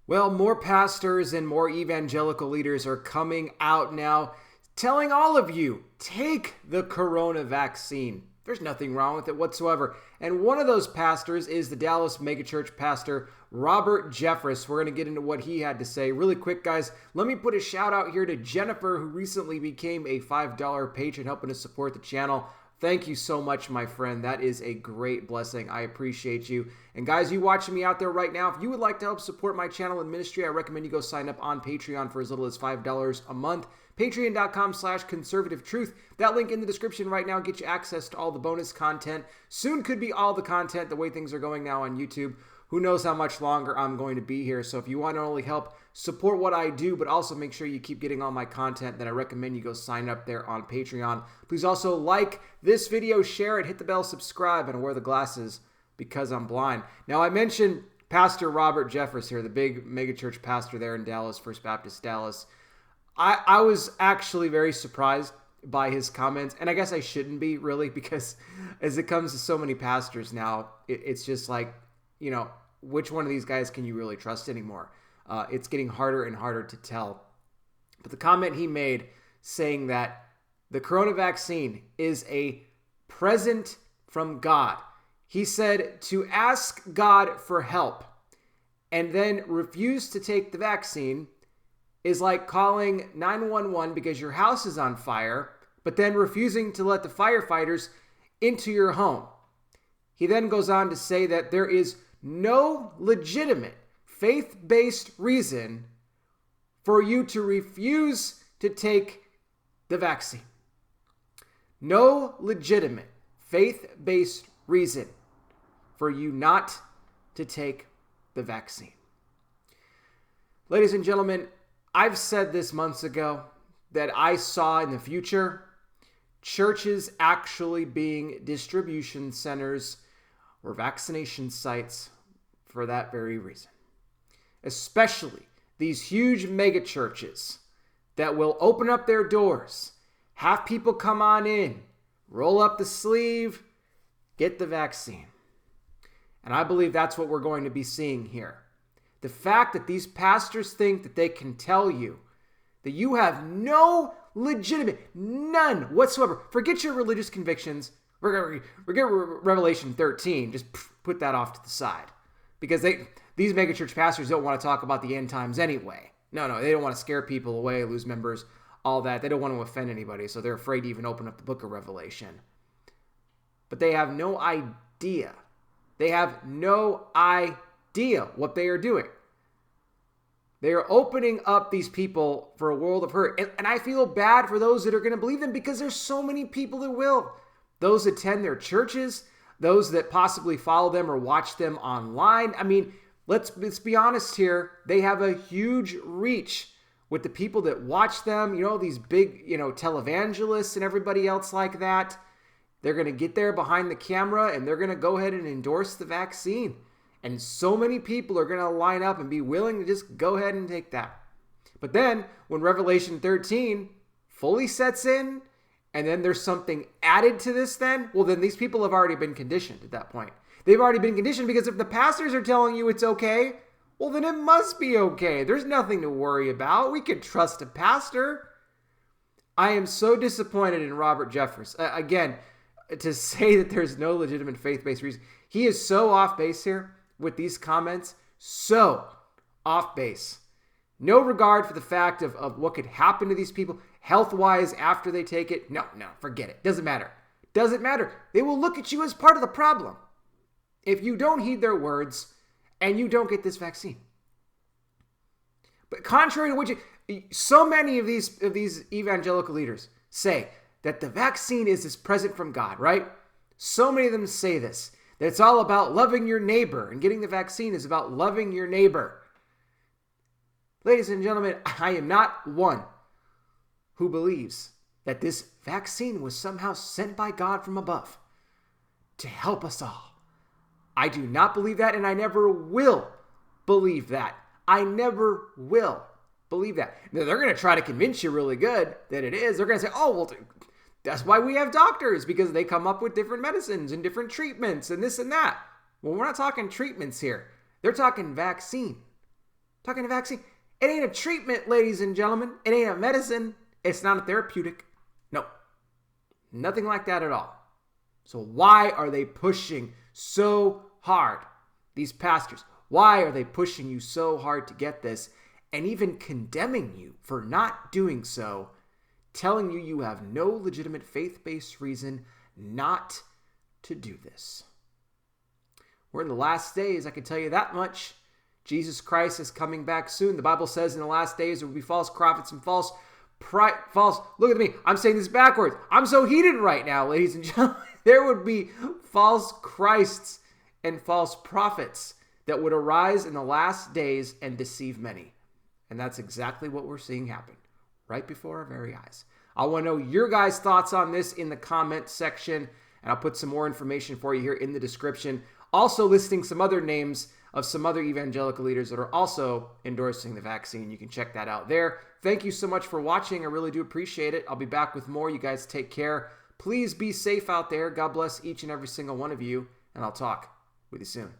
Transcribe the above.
Well, more pastors and more evangelical leaders are coming out now telling all of you, take the corona vaccine. There's nothing wrong with it whatsoever. And one of those pastors is the Dallas Megachurch pastor, Robert Jeffress. We're going to get into what he had to say. Really quick, guys, let me put a shout out here to Jennifer, who recently became a $5 patron helping to support the channel. Thank you so much, my friend. That is a great blessing. I appreciate you. And guys, you watching me out there right now, if you would like to help support my channel and ministry, I recommend you go sign up on Patreon for as little as $5 a month. Patreon.com/conservative truth. That link in the description right now gets you access to all the bonus content. Soon could be all the content the way things are going now on YouTube. Who knows how much longer I'm going to be here. So if you want to only help support what I do, but also make sure you keep getting all my content, then I recommend you go sign up there on Patreon. Please also like this video, share it, hit the bell, subscribe, and wear the glasses because I'm blind. Now, I mentioned Pastor Robert Jeffress here, the big megachurch pastor there in Dallas, First Baptist Dallas. I was actually very surprised by his comments, and I guess I shouldn't be, really, because as it comes to so many pastors now, it's just like, you know, which one of these guys can you really trust anymore? It's getting harder and harder to tell. But the comment he made saying that the corona vaccine is a present from God. He said to ask God for help and then refuse to take the vaccine is like calling 911 because your house is on fire, but then refusing to let the firefighters into your home. He then goes on to say that there is no legitimate faith-based reason for you to refuse to take the vaccine. No legitimate faith-based reason for you not to take the vaccine. Ladies and gentlemen, I've said this months ago that I saw in the future churches actually being distribution centers or vaccination sites for that very reason. Especially these huge mega churches that will open up their doors, have people come on in, roll up the sleeve, get the vaccine. And I believe that's what we're going to be seeing here. The fact that these pastors think that they can tell you that you have no legitimate, none whatsoever. Forget your religious convictions. Forget Revelation 13. Just put that off to the side. Because these megachurch pastors don't want to talk about the end times anyway. No, they don't want to scare people away, lose members, all that. They don't want to offend anybody, so they're afraid to even open up the book of Revelation. But they have no idea. They have no idea what they are doing. They are opening up these people for a world of hurt. And I feel bad for those that are going to believe them because there's so many people that will. Those that attend their churches, those that possibly follow them or watch them online. I mean, let's be honest here. They have a huge reach with the people that watch them, these big, televangelists and everybody else like that. They're going to get there behind the camera and they're going to go ahead and endorse the vaccine. And so many people are going to line up and be willing to just go ahead and take that. But then when Revelation 13 fully sets in, and then there's something added to this then these people have already been conditioned at that point. They've already been conditioned because if the pastors are telling you it's okay, well, then it must be okay. There's nothing to worry about. We can trust a pastor. I am so disappointed in Robert Jeffress. Again, to say that there's no legitimate faith-based reason. He is so off base here with these comments. So off base. No regard for the fact of what could happen to these people health-wise after they take it. No, forget it. Doesn't matter. Doesn't matter. They will look at you as part of the problem if you don't heed their words and you don't get this vaccine. But contrary to what so many of these evangelical leaders say that the vaccine is this present from God, right? So many of them say this, that it's all about loving your neighbor, and getting the vaccine is about loving your neighbor. Ladies and gentlemen, I am not one who believes that this vaccine was somehow sent by God from above to help us all. I do not believe that, and I never will believe that. I never will believe that. Now, they're going to try to convince you really good that it is. They're going to say, oh, well, that's why we have doctors, because they come up with different medicines and different treatments and this and that. Well, we're not talking treatments here. They're talking vaccine. Talking a vaccine. It ain't a treatment, ladies and gentlemen. It ain't a medicine. It's not a therapeutic. No, nothing like that at all. So why are they pushing so hard? These pastors, why are they pushing you so hard to get this and even condemning you for not doing so, telling you you have no legitimate faith-based reason not to do this? We're in the last days, I can tell you that much. Jesus Christ is coming back soon. The Bible says in the last days there will be false prophets and false. Look at me. I'm saying this backwards. I'm so heated right now, ladies and gentlemen. There would be false Christs and false prophets that would arise in the last days and deceive many. And that's exactly what we're seeing happen right before our very eyes. I want to know your guys' thoughts on this in the comment section, and I'll put some more information for you here in the description. Also listing some other names of some other evangelical leaders that are also endorsing the vaccine. You can check that out there. Thank you so much for watching. I really do appreciate it. I'll be back with more. You guys take care. Please be safe out there. God bless each and every single one of you, and I'll talk with you soon.